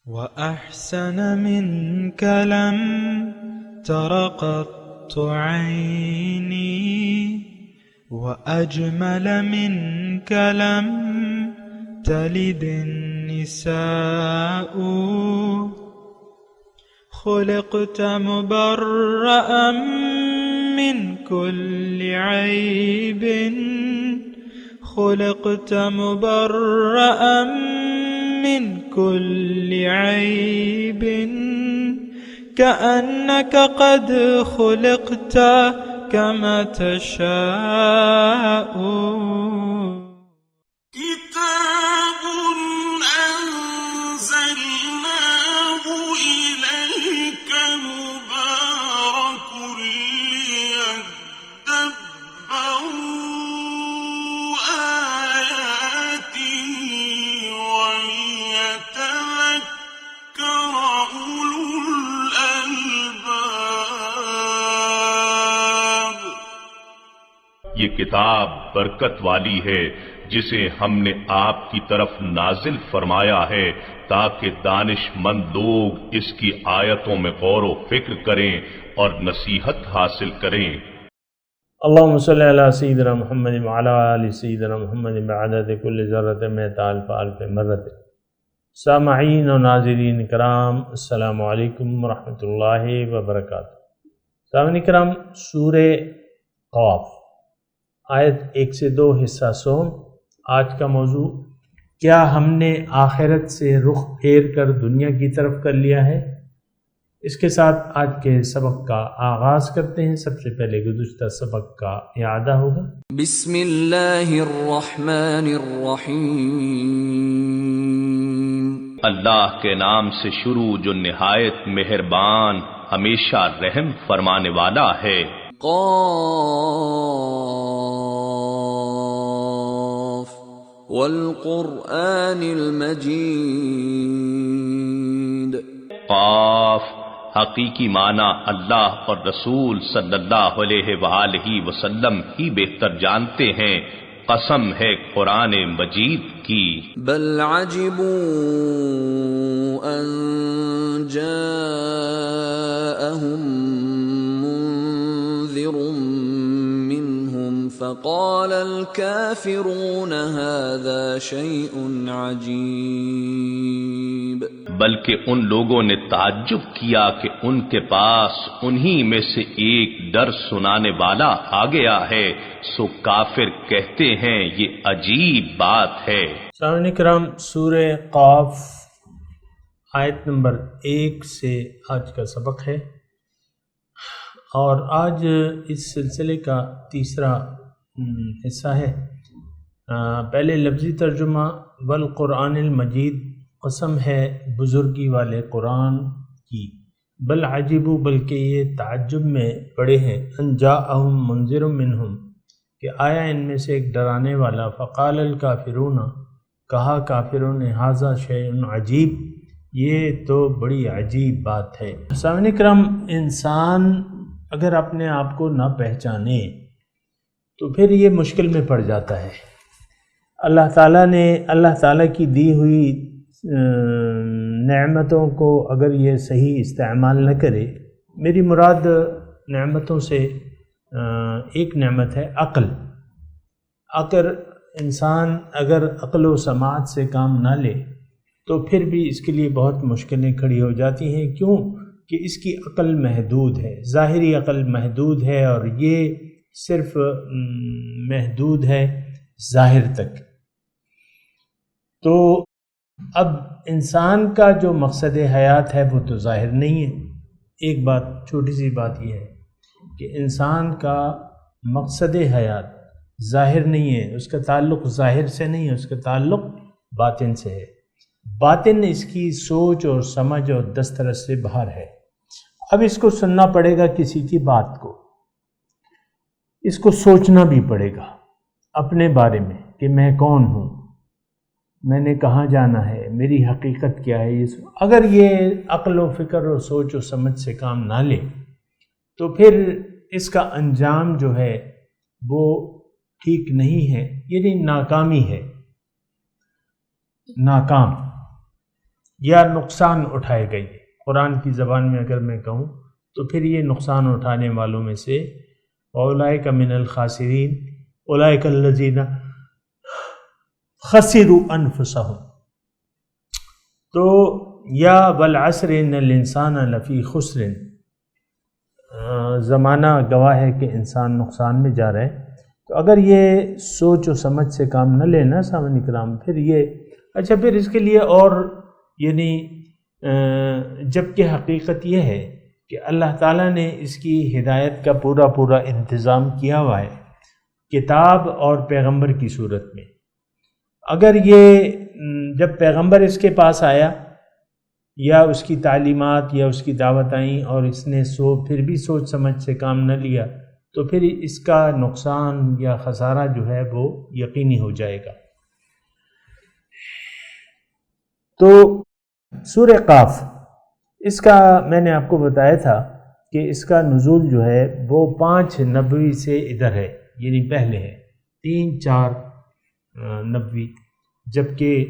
وأحسن منك لم تر قط عيني وأجمل منك لم تلد النساء خلقت مبرأ من كل عيب خلقت مبرأ من كل عيب كأنك قد خلقت كما تشاء كتاب أنزلناه إليك مبارك ليدبروا آياته وليتذكر أولو الألباب۔ یہ کتاب برکت والی ہے جسے ہم نے آپ کی طرف نازل فرمایا ہے تاکہ دانش مند لوگ اس کی آیتوں میں غور و فکر کریں اور نصیحت حاصل کریں۔ اللہم صلی علی سیدنا محمد وعلی آل سیدنا محمد بعدد کل ذرۃ مئۃ الف الف مرۃ۔ سامعین و ناظرین کرام، السلام علیکم ورحمۃ اللہ وبرکاتہ۔ سامعین کرام، سورہ قاف آیت 1 سے 2 حصہ سوم۔ آج کا موضوع، کیا ہم نے آخرت سے رخ پھیر کر دنیا کی طرف کر لیا ہے؟ اس کے ساتھ آج کے سبق کا آغاز کرتے ہیں۔ سب سے پہلے گزشتہ سبق کا اعادہ ہوگا۔ بسم اللہ الرحمن الرحیم۔ اللہ کے نام سے شروع جو نہایت مہربان ہمیشہ رحم فرمانے والا ہے۔ قاف والقرآن المجید۔ قاف حقیقی معنی اللہ اور رسول صلی اللہ علیہ وآلہ وسلم ہی بہتر جانتے ہیں، قسم ہے قرآن مجید کی۔ بل عجبوا ان جاءهم منذر منهم فقال الكافرون هذا شيء عجيب۔ بلکہ ان لوگوں نے تعجب کیا کہ ان کے پاس انہی میں سے ایک ڈر سنانے والا آ گیا ہے، سو کافر کہتے ہیں یہ عجیب بات ہے۔ سامعین کرام، سورہ قاف آیت نمبر 1 سے آج کا سبق ہے، اور آج اس سلسلے کا تیسرا حصہ ہے۔ پہلے لفظی ترجمہ، والقرآن المجید، قسم ہے بزرگی والے قرآن کی، بل عجیبو، بلکہ یہ تعجب میں پڑے ہیں، ان جاءہم منذر منہم، کہ آیا ان میں سے ایک ڈرانے والا، فقال الکافرون، کہا کافروں نے، ھذا شیء عجیب، یہ تو بڑی عجیب بات ہے۔ سامعین کرام، انسان اگر اپنے آپ کو نہ پہچانے تو پھر یہ مشکل میں پڑ جاتا ہے۔ اللہ تعالیٰ کی دی ہوئی نعمتوں کو اگر یہ صحیح استعمال نہ کرے، میری مراد نعمتوں سے ایک نعمت ہے عقل۔ انسان اگر عقل و سماعت سے کام نہ لے تو پھر بھی اس کے لیے بہت مشکلیں کھڑی ہو جاتی ہیں۔ کیوں کہ اس کی عقل محدود ہے، ظاہری عقل محدود ہے، اور یہ صرف محدود ہے ظاہر تک۔ تو اب انسان کا جو مقصد حیات ہے وہ تو ظاہر نہیں ہے۔ ایک بات، چھوٹی سی بات یہ ہے کہ انسان کا مقصد حیات ظاہر نہیں ہے، اس کا تعلق ظاہر سے نہیں ہے، اس کا تعلق باطن سے ہے۔ باطن اس کی سوچ اور سمجھ اور دسترس سے باہر ہے۔ اب اس کو سننا پڑے گا کسی کی بات کو، اس کو سوچنا بھی پڑے گا اپنے بارے میں کہ میں کون ہوں، میں نے کہاں جانا ہے، میری حقیقت کیا ہے۔ اگر یہ عقل و فکر و سوچ و سمجھ سے کام نہ لے تو پھر اس کا انجام جو ہے وہ ٹھیک نہیں ہے، یعنی ناکامی ہے، ناکام۔ یا نقصان اٹھائے گئے. قرآن کی زبان میں اگر میں کہوں تو پھر یہ نقصان اٹھانے والوں میں سے اولئک من الخاسرین اولئک الذین خسروا انفسهم. تو یا والعصر ان الانسان لفی خسر، زمانہ گواہ ہے کہ انسان نقصان میں جا رہا ہے. تو اگر یہ سوچ و سمجھ سے کام نہ لینا سامعین کرام، پھر یہ اچھا پھر اس کے لیے اور یعنی جبکہ حقیقت یہ ہے کہ اللہ تعالیٰ نے اس کی ہدایت کا پورا انتظام کیا ہوا ہے کتاب اور پیغمبر کی صورت میں. اگر یہ جب پیغمبر اس کے پاس آیا یا اس کی تعلیمات یا اس کی دعوت آئیں اور اس نے پھر بھی سوچ سمجھ سے کام نہ لیا تو پھر اس کا نقصان یا خسارہ جو ہے وہ یقینی ہو جائے گا. تو سورہ قاف، اس کا میں نے آپ کو بتایا تھا کہ اس کا نزول جو ہے وہ 5 نبوی سے ادھر ہے، یعنی پہلے ہے 3-4 نبوی، جبکہ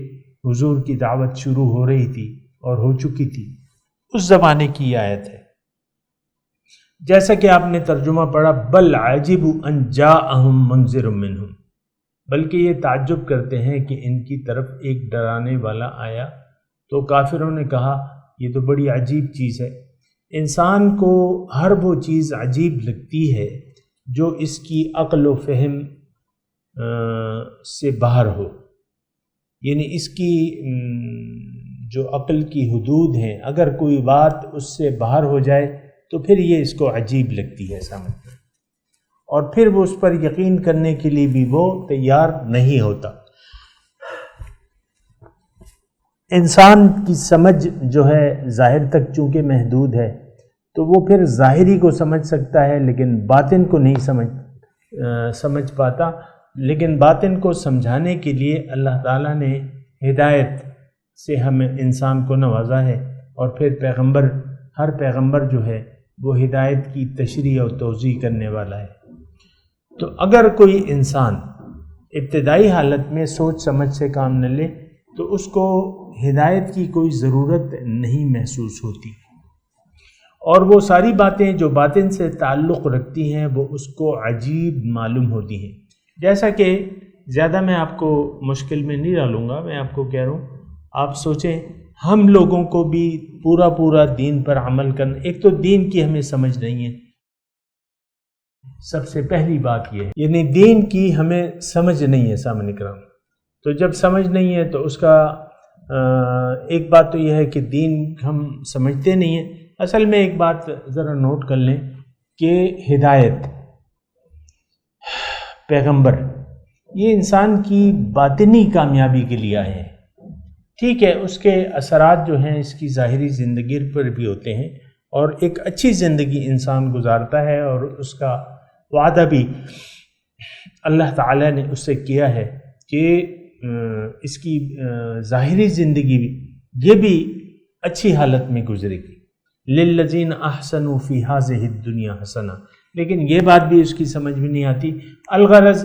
حضور کی دعوت شروع ہو رہی تھی اور ہو چکی تھی، اس زمانے کی آیت ہے. جیسا کہ آپ نے ترجمہ پڑھا بل عجب ان جاءہم منذر منہم، بلکہ یہ تعجب کرتے ہیں کہ ان کی طرف ایک ڈرانے والا آیا. تو کافروں نے کہا یہ تو بڑی عجیب چیز ہے. انسان کو ہر وہ چیز عجیب لگتی ہے جو اس کی عقل و فہم سے باہر ہو، یعنی اس کی جو عقل کی حدود ہیں اگر کوئی بات اس سے باہر ہو جائے تو پھر یہ اس کو عجیب لگتی ہے سمجھ، اور پھر وہ اس پر یقین کرنے کے لیے بھی وہ تیار نہیں ہوتا. انسان کی سمجھ جو ہے ظاہر تک چونکہ محدود ہے تو وہ پھر ظاہری کو سمجھ سکتا ہے لیکن باطن کو نہیں سمجھ پاتا. لیکن باطن کو سمجھانے کے لیے اللہ تعالیٰ نے ہدایت سے ہمیں انسان کو نوازا ہے، اور پھر ہر پیغمبر جو ہے وہ ہدایت کی تشریح اور توضیح کرنے والا ہے. تو اگر کوئی انسان ابتدائی حالت میں سوچ سمجھ سے کام نہ لے تو اس کو ہدایت کی کوئی ضرورت نہیں محسوس ہوتی، اور وہ ساری باتیں جو باطن سے تعلق رکھتی ہیں وہ اس کو عجیب معلوم ہوتی ہیں. جیسا کہ زیادہ میں آپ کو مشکل میں نہیں ڈالوں گا، میں آپ کو کہہ رہا ہوں آپ سوچیں ہم لوگوں کو بھی پورا دین پر عمل کرنا، ایک تو دین کی ہمیں سمجھ نہیں ہے، سب سے پہلی بات یہ ہے، یعنی دین کی ہمیں سمجھ نہیں ہے سامنے کرام. تو جب سمجھ نہیں ہے تو اس کا ایک بات تو یہ ہے کہ دین ہم سمجھتے نہیں ہیں. اصل میں ایک بات ذرا نوٹ کر لیں کہ ہدایت، پیغمبر، یہ انسان کی باطنی کامیابی کے لیے آئے ہیں. ٹھیک ہے، اس کے اثرات جو ہیں اس کی ظاہری زندگی پر بھی ہوتے ہیں، اور ایک اچھی زندگی انسان گزارتا ہے، اور اس کا وعدہ بھی اللہ تعالیٰ نے اس سے کیا ہے کہ اس کی ظاہری زندگی بھی یہ بھی اچھی حالت میں گزرے گی. للذین احسنوا فی ہذہ الدنیا حسنہ. لیکن یہ بات بھی اس کی سمجھ میں نہیں آتی. الغرض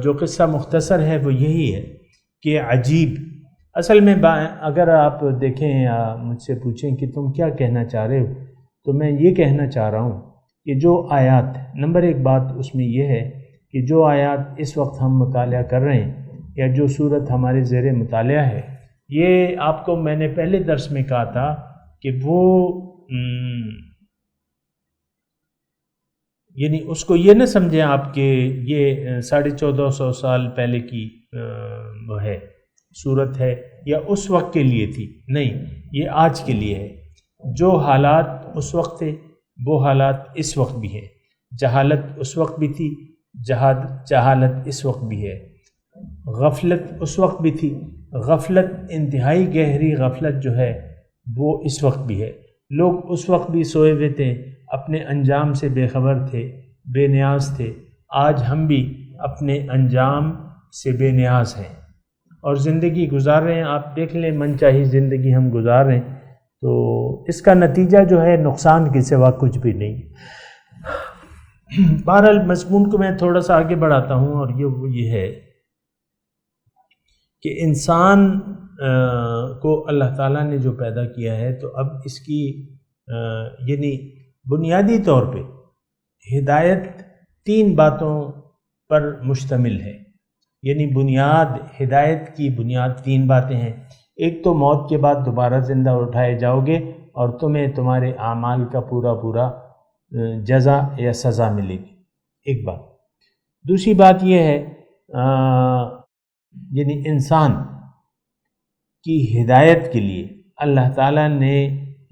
جو قصہ مختصر ہے وہ یہی ہے کہ عجیب، اصل میں اگر آپ دیکھیں یا مجھ سے پوچھیں کہ تم کیا کہنا چاہ رہے ہو تو میں یہ کہنا چاہ رہا ہوں کہ جو آیات، نمبر ایک بات اس میں یہ ہے کہ جو آیات اس وقت ہم مطالعہ کر رہے ہیں یا جو صورت ہمارے زیر مطالعہ ہے، یہ آپ کو میں نے پہلے درس میں کہا تھا کہ وہ یعنی اس کو یہ نہ سمجھیں آپ کہ یہ 1450 سال پہلے کی وہ ہے صورت ہے یا اس وقت کے لیے تھی. نہیں، یہ آج کے لیے ہے. جو حالات اس وقت تھے وہ حالات اس وقت بھی ہیں. جہالت اس وقت بھی تھی، جہالت اس وقت بھی ہے. غفلت اس وقت بھی تھی، غفلت انتہائی گہری غفلت جو ہے وہ اس وقت بھی ہے. لوگ اس وقت بھی سوئے ہوئے تھے، اپنے انجام سے بے خبر تھے، بے نیاز تھے. آج ہم بھی اپنے انجام سے بے نیاز ہیں اور زندگی گزار رہے ہیں. آپ دیکھ لیں من چاہی زندگی ہم گزار رہے ہیں، تو اس کا نتیجہ جو ہے نقصان کے سوا کچھ بھی نہیں. بہرحال مضمون کو میں تھوڑا سا آگے بڑھاتا ہوں، اور یہ ہے کہ انسان کو اللہ تعالیٰ نے جو پیدا کیا ہے، تو اب اس کی یعنی بنیادی طور پہ ہدایت 3 باتوں پر مشتمل ہے، یعنی ہدایت کی بنیاد 3 باتیں ہیں۔ ایک تو موت کے بعد دوبارہ زندہ اٹھائے جاؤ گے اور تمہیں تمہارے اعمال کا پورا جزا یا سزا ملے گی، ایک بات۔ دوسری بات یہ ہے یعنی انسان کی ہدایت کے لیے اللہ تعالیٰ نے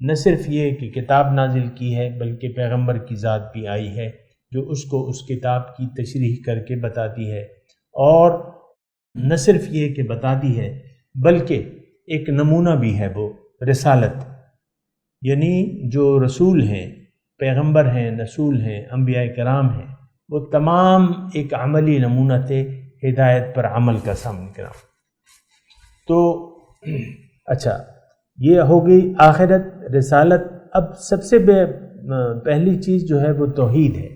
نہ صرف یہ کہ کتاب نازل کی ہے، بلکہ پیغمبر کی ذات بھی آئی ہے جو اس کو اس کتاب کی تشریح کر کے بتاتی ہے، اور نہ صرف یہ کہ بتاتی ہے بلکہ ایک نمونہ بھی ہے، وہ رسالت، یعنی جو رسول ہیں، پیغمبر ہیں، رسول ہیں، انبیاء کرام ہیں، وہ تمام ایک عملی نمونہ تھے ہدایت پر عمل کا سامنے کرام۔ تو اچھا، یہ ہو گئی آخرت، رسالت۔ اب سب سے پہلی چیز جو ہے وہ توحید ہے۔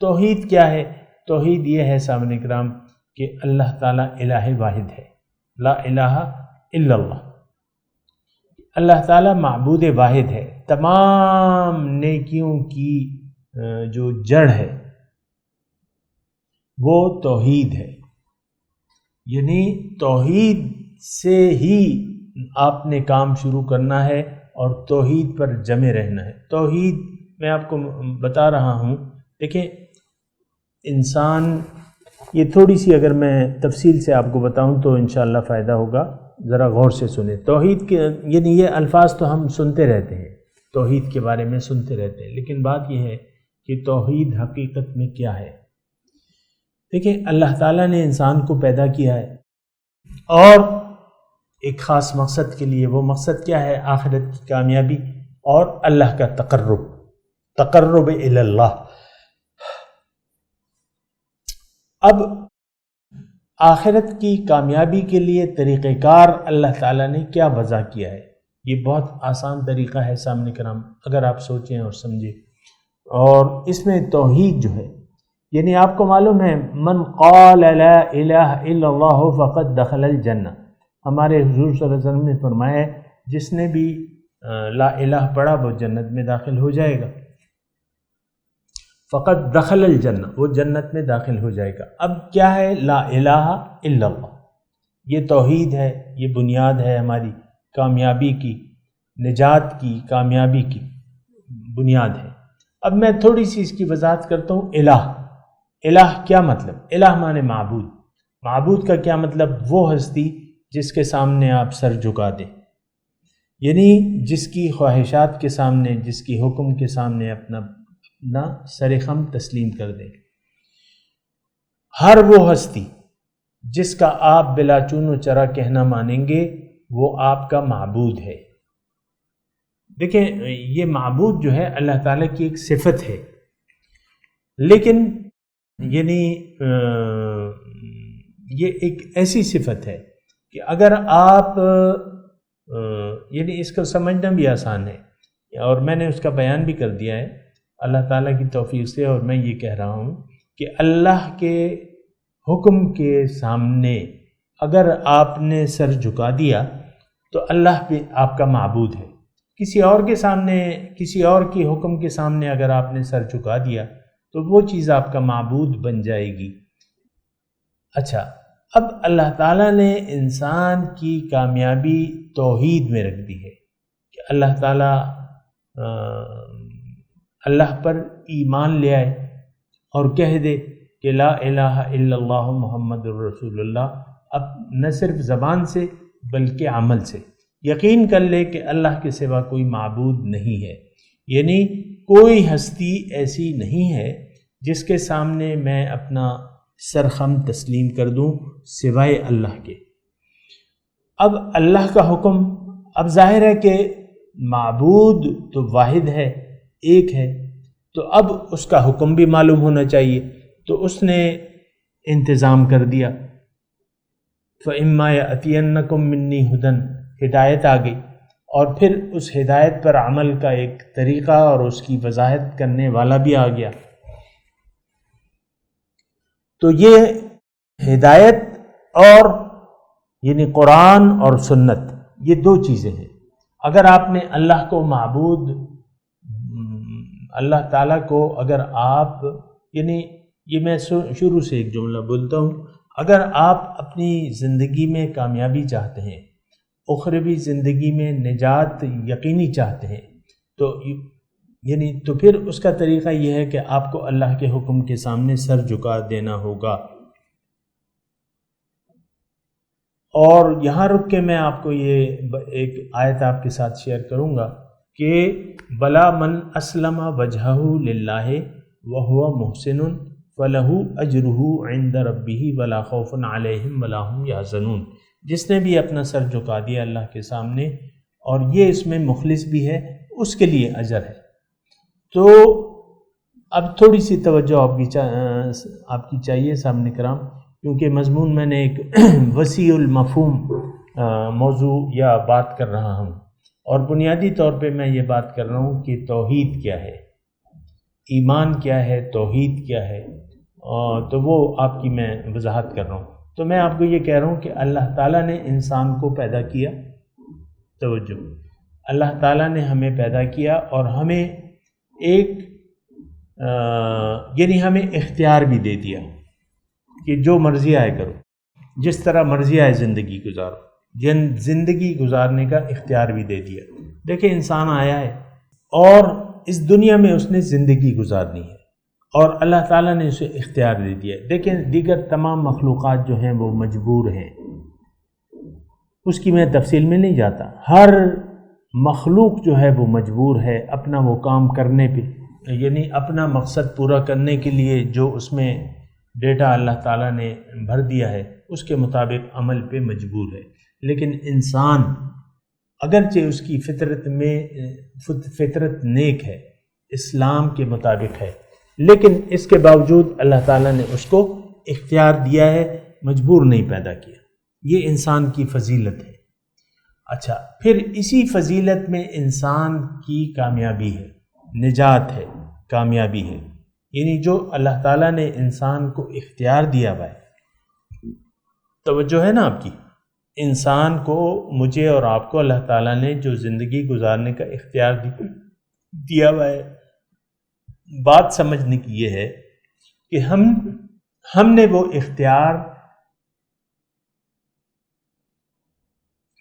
توحید کیا ہے؟ توحید یہ ہے سامنے کرام کہ اللہ تعالیٰ الہ واحد ہے، لا الہ الا اللہ، اللہ تعالیٰ معبود واحد ہے۔ تمام نیکیوں کی جو جڑ ہے وہ توحید ہے، یعنی توحید سے ہی آپ نے کام شروع کرنا ہے اور توحید پر جمے رہنا ہے۔ توحید میں آپ کو بتا رہا ہوں، دیکھیں انسان، یہ تھوڑی سی اگر میں تفصیل سے آپ کو بتاؤں تو انشاءاللہ فائدہ ہوگا، ذرا غور سے سنیں۔ توحید کے یعنی یہ الفاظ تو ہم سنتے رہتے ہیں، توحید کے بارے میں سنتے رہتے ہیں، لیکن بات یہ ہے کہ توحید حقیقت میں کیا ہے۔ دیکھیں اللہ تعالیٰ نے انسان کو پیدا کیا ہے اور ایک خاص مقصد کے لیے، وہ مقصد کیا ہے؟ آخرت کی کامیابی اور اللہ کا تقرب الی اللہ۔ اب آخرت کی کامیابی کے لیے طریقہ کار اللہ تعالیٰ نے کیا وضع کیا ہے؟ یہ بہت آسان طریقہ ہے سامنے کرام، اگر آپ سوچیں اور سمجھیں، اور اس میں توحید جو ہے، یعنی آپ کو معلوم ہے من قال لا الہ الا اللہ فقد دخل الجنہ، ہمارے حضور صلی اللہ علیہ وسلم نے فرمایا ہے جس نے بھی لا الہ پڑھا وہ جنت میں داخل ہو جائے گا، فقط دخل الجنہ، وہ جنت میں داخل ہو جائے گا۔ اب کیا ہے لا الہ الا اللہ؟ یہ توحید ہے، یہ بنیاد ہے ہماری کامیابی کی، نجات کی، کامیابی کی بنیاد ہے۔ اب میں تھوڑی سی اس کی وضاحت کرتا ہوں۔ الہ کیا مطلب؟ الہ مانے معبود۔ معبود کا کیا مطلب؟ وہ ہستی جس کے سامنے آپ سر جھکا دیں، یعنی جس کی خواہشات کے سامنے، جس کی حکم کے سامنے اپنا سر خم تسلیم کر دیں۔ ہر وہ ہستی جس کا آپ بلا چون و چرا کہنا مانیں گے وہ آپ کا معبود ہے۔ دیکھیں یہ معبود جو ہے اللہ تعالیٰ کی ایک صفت ہے، لیکن یعنی یہ ایک ایسی صفت ہے کہ اگر آپ یعنی اس کو سمجھنا بھی آسان ہے، اور میں نے اس کا بیان بھی کر دیا ہے اللہ تعالیٰ کی توفیق سے، اور میں یہ کہہ رہا ہوں کہ اللہ کے حکم کے سامنے اگر آپ نے سر جھکا دیا تو اللہ بھی آپ کا معبود ہے۔ کسی اور کے سامنے، کسی اور کی حکم کے سامنے اگر آپ نے سر جھکا دیا تو وہ چیز آپ کا معبود بن جائے گی۔ اچھا، اب اللہ تعالیٰ نے انسان کی کامیابی توحید میں رکھ دی ہے کہ اللہ تعالیٰ اللہ پر ایمان لے آئے اور کہہ دے کہ لا الہ الا اللہ محمد الرسول اللہ، اب نہ صرف زبان سے بلکہ عمل سے یقین کر لے کہ اللہ کے سوا کوئی معبود نہیں ہے، یعنی کوئی ہستی ایسی نہیں ہے جس کے سامنے میں اپنا سرخم تسلیم کر دوں سوائے اللہ کے۔ اب اللہ کا حکم، اب ظاہر ہے کہ معبود تو واحد ہے، ایک ہے، تو اب اس کا حکم بھی معلوم ہونا چاہیے، تو اس نے انتظام کر دیا فَإِمَّا يَأْتِيَنَّكُم مِّنِّي هُدًى، ہدایت آ گئی، اور پھر اس ہدایت پر عمل کا ایک طریقہ اور اس کی وضاحت کرنے والا بھی آ گیا۔ تو یہ ہدایت اور یعنی قرآن اور سنت یہ دو چیزیں ہیں۔ اگر آپ نے اللہ کو معبود، اللہ تعالیٰ کو اگر آپ، یعنی یہ میں شروع سے ایک جملہ بولتا ہوں، اگر آپ اپنی زندگی میں کامیابی چاہتے ہیں، اخروی زندگی میں نجات یقینی چاہتے ہیں، تو پھر اس کا طریقہ یہ ہے کہ آپ کو اللہ کے حکم کے سامنے سر جھکا دینا ہوگا۔ اور یہاں رک کے میں آپ کو یہ ایک آیت آپ کے ساتھ شیئر کروں گا کہ بلا من اسلم وجہہ للہ وہو محسن فلہ اجرہ عند ربہ ولا خوف علیہم ولا ہم یحزنون، جس نے بھی اپنا سر جھکا دیا اللہ کے سامنے اور یہ اس میں مخلص بھی ہے، اس کے لیے اجر ہے۔ تو اب تھوڑی سی توجہ آپ کی چاہیے سامنے کرام، کیونکہ مضمون میں نے ایک وسیع المفہوم موضوع یا بات کر رہا ہوں، اور بنیادی طور پہ میں یہ بات کر رہا ہوں کہ توحید کیا ہے، ایمان کیا ہے، توحید کیا ہے، تو وہ آپ کی میں وضاحت کر رہا ہوں۔ تو میں آپ کو یہ کہہ رہا ہوں کہ اللہ تعالیٰ نے انسان کو پیدا کیا، توجہ، اللہ تعالیٰ نے ہمیں پیدا کیا اور ہمیں یعنی ہمیں اختیار بھی دے دیا کہ جو مرضی آئے کرو، جس طرح مرضی آئے زندگی گزارو، زندگی گزارنے کا اختیار بھی دے دیا۔ دیکھیں انسان آیا ہے اور اس دنیا میں اس نے زندگی گزارنی ہے اور اللہ تعالیٰ نے اسے اختیار دے دیا۔ دیکھیں دیگر تمام مخلوقات جو ہیں وہ مجبور ہیں، اس کی میں تفصیل میں نہیں جاتا، ہر مخلوق جو ہے وہ مجبور ہے اپنا وہ کام کرنے پہ، یعنی اپنا مقصد پورا کرنے کے لیے جو اس میں ڈیٹا اللہ تعالیٰ نے بھر دیا ہے اس کے مطابق عمل پہ مجبور ہے۔ لیکن انسان اگرچہ اس کی فطرت نیک ہے، اسلام کے مطابق ہے، لیکن اس کے باوجود اللہ تعالیٰ نے اس کو اختیار دیا ہے، مجبور نہیں پیدا کیا۔ یہ انسان کی فضیلت ہے۔ اچھا، پھر اسی فضیلت میں انسان کی کامیابی ہے، نجات ہے، کامیابی ہے، یعنی جو اللہ تعالیٰ نے انسان کو اختیار دیا ہوا ہے، توجہ ہے نا آپ کی، انسان کو، مجھے اور آپ کو اللہ تعالیٰ نے جو زندگی گزارنے کا اختیار دیا ہوا ہے، بات سمجھنے کی یہ ہے کہ ہم نے وہ اختیار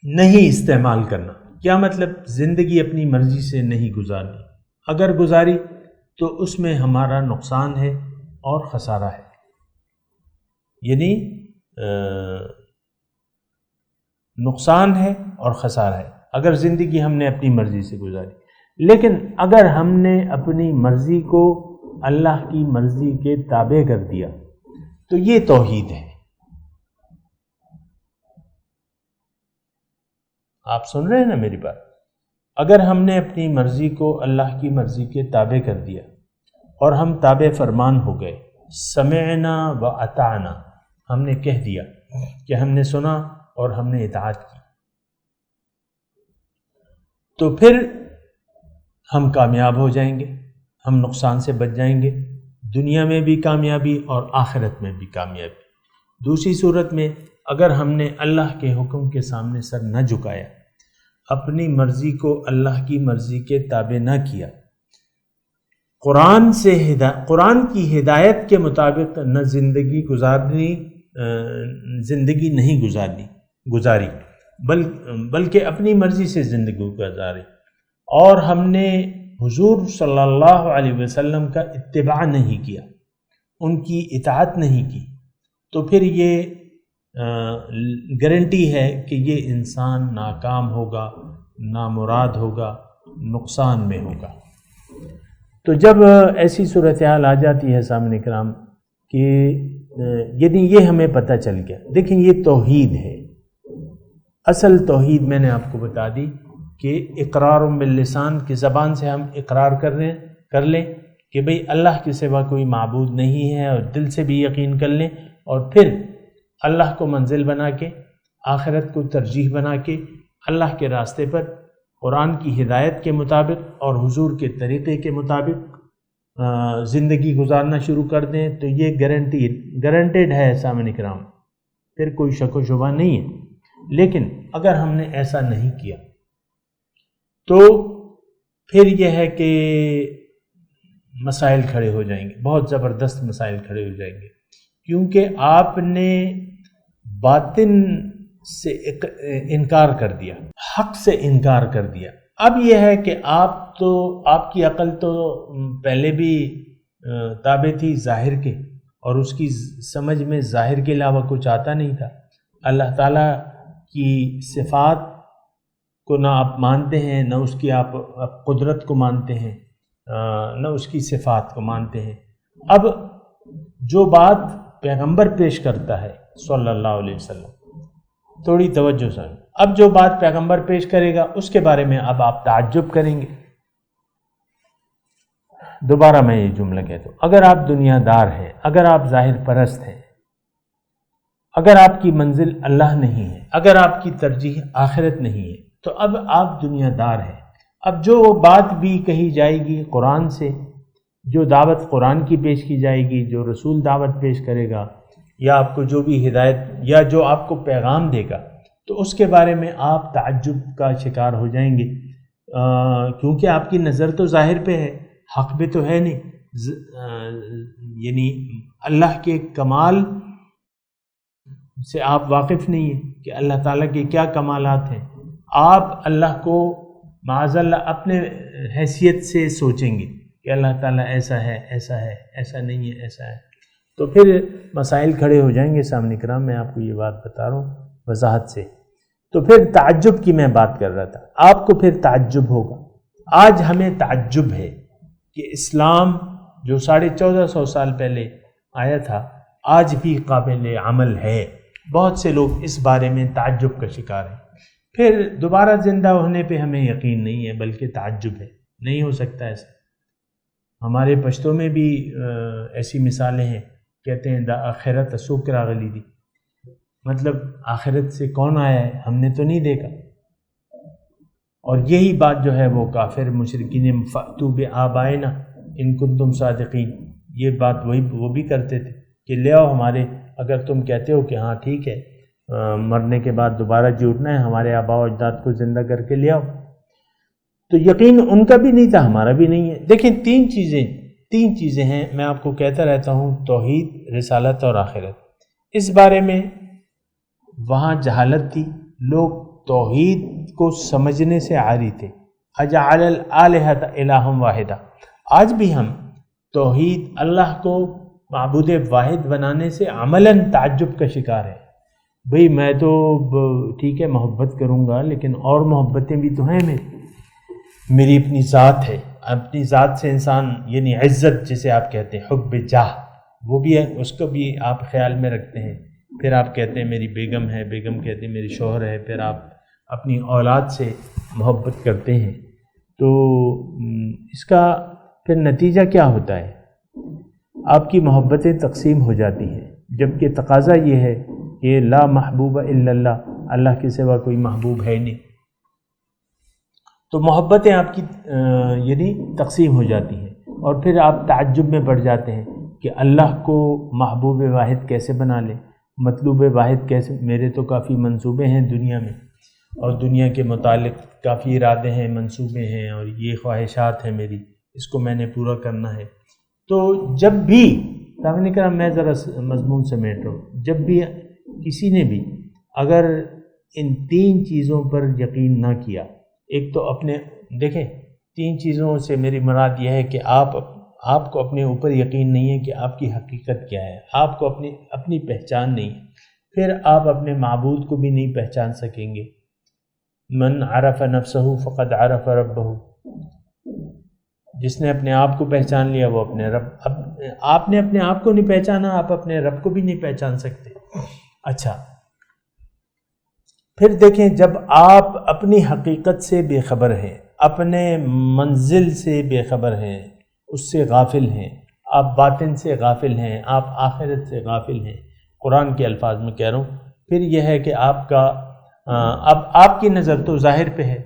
نہیں استعمال کرنا۔ کیا مطلب؟ زندگی اپنی مرضی سے نہیں گزارنی، اگر گزاری تو اس میں ہمارا نقصان ہے اور خسارہ ہے، یعنی نقصان ہے اور خسارہ ہے اگر زندگی ہم نے اپنی مرضی سے گزاری۔ لیکن اگر ہم نے اپنی مرضی کو اللہ کی مرضی کے تابع کر دیا تو یہ توحید ہے۔ آپ سن رہے ہیں نا میری بات؟ اگر ہم نے اپنی مرضی کو اللہ کی مرضی کے تابع کر دیا اور ہم تابع فرمان ہو گئے، سمعنا و اطعنا، ہم نے کہہ دیا کہ ہم نے سنا اور ہم نے اطاعت کی، تو پھر ہم کامیاب ہو جائیں گے، ہم نقصان سے بچ جائیں گے، دنیا میں بھی کامیابی اور آخرت میں بھی کامیابی۔ دوسری صورت میں اگر ہم نے اللہ کے حکم کے سامنے سر نہ جھکایا، اپنی مرضی کو اللہ کی مرضی کے تابع نہ کیا، قرآن کی ہدایت کے مطابق نہ زندگی نہیں گزاری بلکہ اپنی مرضی سے زندگی گزاری، اور ہم نے حضور صلی اللہ علیہ وسلم کا اتباع نہیں کیا، ان کی اطاعت نہیں کی، تو پھر یہ گارنٹی ہے کہ یہ انسان ناکام ہوگا، نامراد ہوگا، نقصان میں ہوگا۔ تو جب ایسی صورتحال آ جاتی ہے سامنے کرام کہ یعنی یہ ہمیں پتہ چل گیا، دیکھیں یہ توحید ہے، اصل توحید میں نے آپ کو بتا دی کہ اقرار باللسان کی زبان سے ہم اقرار کر لیں کہ بھئی اللہ کے سوا کوئی معبود نہیں ہے، اور دل سے بھی یقین کر لیں، اور پھر اللہ کو منزل بنا کے، آخرت کو ترجیح بنا کے اللہ کے راستے پر قرآن کی ہدایت کے مطابق اور حضور کے طریقے کے مطابق زندگی گزارنا شروع کر دیں، تو یہ گارنٹیڈ ہے سامعین کرام، پھر کوئی شک و شبہ نہیں ہے۔ لیکن اگر ہم نے ایسا نہیں کیا تو پھر یہ ہے کہ مسائل کھڑے ہو جائیں گے، بہت زبردست مسائل کھڑے ہو جائیں گے، کیونکہ آپ نے باطن سے انکار کر دیا، حق سے انکار کر دیا۔ اب یہ ہے کہ آپ کی عقل تو پہلے بھی تابع تھی ظاہر کے، اور اس کی سمجھ میں ظاہر کے علاوہ کچھ آتا نہیں تھا۔ اللہ تعالیٰ کی صفات کو نہ آپ مانتے ہیں، نہ اس کی آپ قدرت کو مانتے ہیں، نہ اس کی صفات کو مانتے ہیں۔ اب جو بات پیغمبر پیش کرتا ہے صلی اللہ علیہ وسلم، تھوڑی توجہ سے، اب جو بات پیغمبر پیش کرے گا اس کے بارے میں اب آپ تعجب کریں گے۔ دوبارہ میں یہ جملہ کہتا ہوں، اگر آپ دنیا دار ہیں، اگر آپ ظاہر پرست ہیں، اگر آپ کی منزل اللہ نہیں ہے، اگر آپ کی ترجیح آخرت نہیں ہے، تو اب آپ دنیا دار ہیں۔ اب جو بات بھی کہی جائے گی قرآن سے، جو دعوت قرآن کی پیش کی جائے گی، جو رسول دعوت پیش کرے گا، یا آپ کو جو بھی ہدایت یا جو آپ کو پیغام دے گا، تو اس کے بارے میں آپ تعجب کا شکار ہو جائیں گے، کیونکہ آپ کی نظر تو ظاہر پہ ہے، حق پہ تو ہے نہیں، یعنی اللہ کے کمال سے آپ واقف نہیں ہیں کہ اللہ تعالیٰ کے کیا کمالات ہیں۔ آپ اللہ کو معاذ اللہ اپنے حیثیت سے سوچیں گے کہ اللہ تعالیٰ ایسا ہے، ایسا ہے، ایسا نہیں ہے، ایسا ہے، تو پھر مسائل کھڑے ہو جائیں گے۔ سامنے کرام میں آپ کو یہ بات بتا رہا ہوں وضاحت سے۔ تو پھر تعجب کی میں بات کر رہا تھا، آپ کو پھر تعجب ہوگا۔ آج ہمیں تعجب ہے کہ اسلام جو 1450 سال پہلے آیا تھا آج بھی قابل عمل ہے۔ بہت سے لوگ اس بارے میں تعجب کا شکار ہیں۔ پھر دوبارہ زندہ ہونے پہ ہمیں یقین نہیں ہے بلکہ تعجب ہے، نہیں ہو سکتا ایسا۔ ہمارے پشتوں میں بھی ایسی مثالیں ہیں، کہتے ہیں دا آخرت سوک راغلی دی، مطلب آخرت سے کون آیا ہے، ہم نے تو نہیں دیکھا۔ اور یہی بات جو ہے وہ کافر مشرکین فأتوا بآبائنا ان کنتم صادقین، یہ بات وہ بھی کرتے تھے کہ لے آؤ ہمارے، اگر تم کہتے ہو کہ ہاں ٹھیک ہے مرنے کے بعد دوبارہ جی اٹھنا ہے، ہمارے آباء و اجداد کو زندہ کر کے لے آؤ۔ تو یقین ان کا بھی نہیں تھا، ہمارا بھی نہیں ہے۔ دیکھیں تین چیزیں ہیں، میں آپ کو کہتا رہتا ہوں، توحید، رسالت اور آخرت۔ اس بارے میں وہاں جہالت تھی، لوگ توحید کو سمجھنے سے عاری تھے۔ اجعل الآلہۃ الہا واحدا، آج بھی ہم توحید، اللہ کو معبود واحد بنانے سے عملاً تعجب کا شکار ہے۔ بھئی میں تو ٹھیک ہے محبت کروں گا، لیکن اور محبتیں بھی تو ہیں میری اپنی ذات ہے، اپنی ذات سے انسان یعنی عزت جسے آپ کہتے ہیں، حب جاہ، وہ بھی ہے، اس کو بھی آپ خیال میں رکھتے ہیں۔ پھر آپ کہتے ہیں میری بیگم ہے، بیگم کہتے ہیں میری شوہر ہے، پھر آپ اپنی اولاد سے محبت کرتے ہیں۔ تو اس کا پھر نتیجہ کیا ہوتا ہے؟ آپ کی محبتیں تقسیم ہو جاتی ہیں، جبکہ تقاضا یہ ہے کہ لا محبوب الا اللہ، اللہ کے سوا کوئی محبوب ہے نہیں۔ تو محبتیں آپ کی یعنی تقسیم ہو جاتی ہیں، اور پھر آپ تعجب میں پڑ جاتے ہیں کہ اللہ کو محبوب واحد کیسے بنا لیں، مطلوب واحد کیسے؟ میرے تو کافی منصوبے ہیں دنیا میں، اور دنیا کے متعلق کافی ارادے ہیں، منصوبے ہیں، اور یہ خواہشات ہیں میری، اس کو میں نے پورا کرنا ہے۔ تو جب بھی سامنے کرام میں ذرا مضمون سمیٹ رہا ہوں، جب بھی کسی نے بھی اگر ان تین چیزوں پر یقین نہ کیا، ایک تو اپنے دیکھیں، تین چیزوں سے میری مراد یہ ہے کہ آپ کو اپنے اوپر یقین نہیں ہے کہ آپ کی حقیقت کیا ہے، آپ کو اپنی پہچان نہیں ہے، پھر آپ اپنے معبود کو بھی نہیں پہچان سکیں گے۔ من عرف نفسہ فقد عرف ربہ، جس نے اپنے آپ کو پہچان لیا وہ اپنے رب، آپ نے اپنے آپ کو نہیں پہچانا، آپ اپنے رب کو بھی نہیں پہچان سکتے۔ اچھا، پھر دیکھیں، جب آپ اپنی حقیقت سے بے خبر ہیں، اپنے منزل سے بے خبر ہیں، اس سے غافل ہیں، آپ باطن سے غافل ہیں، آپ آخرت سے غافل ہیں، قرآن کے الفاظ میں کہہ رہا ہوں، پھر یہ ہے کہ اب آپ کی نظر تو ظاہر پہ ہے،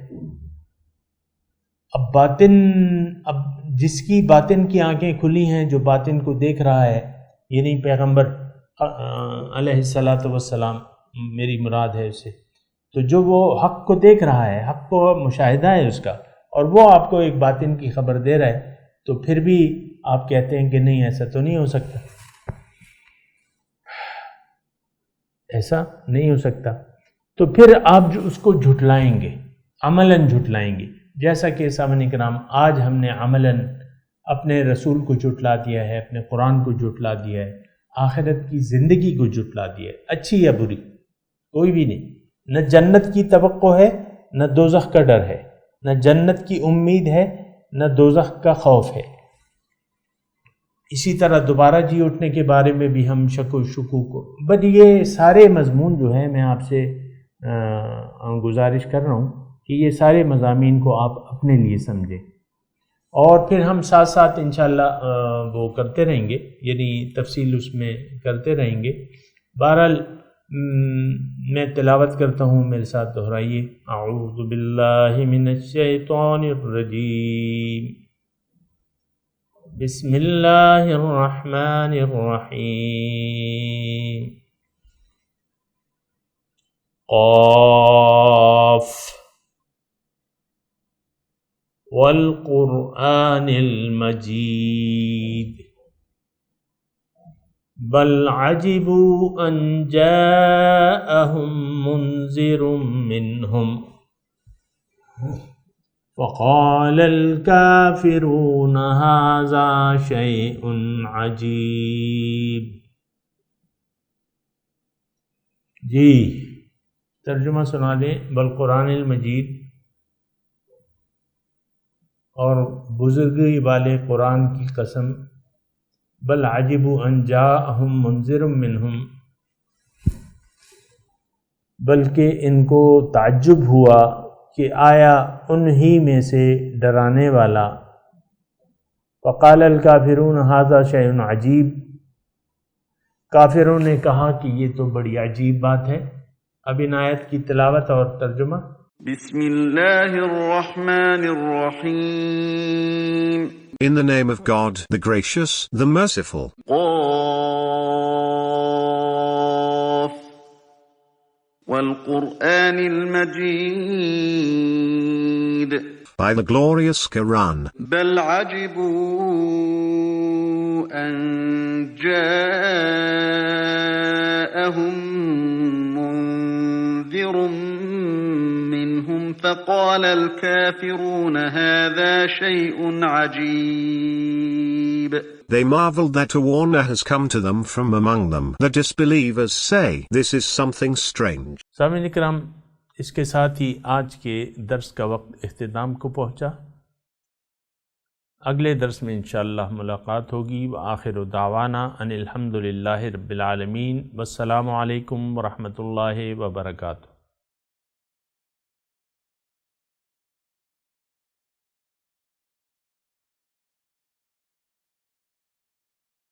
اب جس کی باطن کی آنکھیں کھلی ہیں، جو باطن کو دیکھ رہا ہے، یعنی پیغمبر علیہ الصلاۃ والسلام میری مراد ہے اسے، تو جو وہ حق کو دیکھ رہا ہے، حق کو مشاہدہ ہے اس کا، اور وہ آپ کو ایک باطن کی خبر دے رہا ہے، تو پھر بھی آپ کہتے ہیں کہ نہیں ایسا تو نہیں ہو سکتا، ایسا نہیں ہو سکتا، تو پھر آپ جو اس کو جھٹلائیں گے، عملاً جھٹلائیں گے، جیسا کہ سامعین کرام آج ہم نے عملاً اپنے رسول کو جھٹلا دیا ہے، اپنے قرآن کو جھٹلا دیا ہے، آخرت کی زندگی کو جھٹلا دیا ہے، اچھی یا بری کوئی بھی نہیں، نہ جنت کی توقع ہے نہ دوزخ کا ڈر ہے، نہ جنت کی امید ہے نہ دوزخ کا خوف ہے۔ اسی طرح دوبارہ جی اٹھنے کے بارے میں بھی ہم شک و شکوک کو، بس یہ سارے مضمون جو ہیں میں آپ سے گزارش کر رہا ہوں کہ یہ سارے مضامین کو آپ اپنے لیے سمجھیں، اور پھر ہم ساتھ ساتھ انشاءاللہ وہ کرتے رہیں گے، یعنی تفصیل اس میں کرتے رہیں گے۔ بہرحال میں تلاوت کرتا ہوں، میرے ساتھ دہرائیے۔ اعوذ باللہ من الشیطان الرجیم، بسم اللہ الرحمن الرحیم، قاف والقرآن المجید بل عجبوا ان جاءهم منذر منهم فقال الكافرون هذا شيء عجیب۔ جی ترجمہ سنا دیں۔ بالقرآن المجید، اور بزرگی والے قرآن کی قسم، بل عجبوا ان جاءہم منذر منہم، بلکہ ان کو تعجب ہوا کہ آیا انہی میں سے ڈرانے والا۔ فقال الکافرون ھذا شیء عجیب، کافروں نے کہا کہ یہ تو بڑی عجیب بات ہے۔ اب ان آیت کی تلاوت اور ترجمہ۔ بسم اللہ الرحمن الرحیم۔ In the name of God, the gracious, the merciful. قاف والقرآن المجید By the glorious Quran. بل عجبوا أن جاءهم منذر منهم فقال الكافرون هذا شيء عجيب۔ They marveled that a warner has come to them from among them. The disbelievers say, this is something strange. سامعین کرام، اس کے ساتھ ہی آج کے درس کا وقت اختتام کو پہنچا۔ اگلے درس میں انشاءاللہ ملاقات ہوگی۔ وآخر دعوانا ان الحمدللہ رب العالمین، والسلام علیکم ورحمۃ اللہ وبرکاتہ۔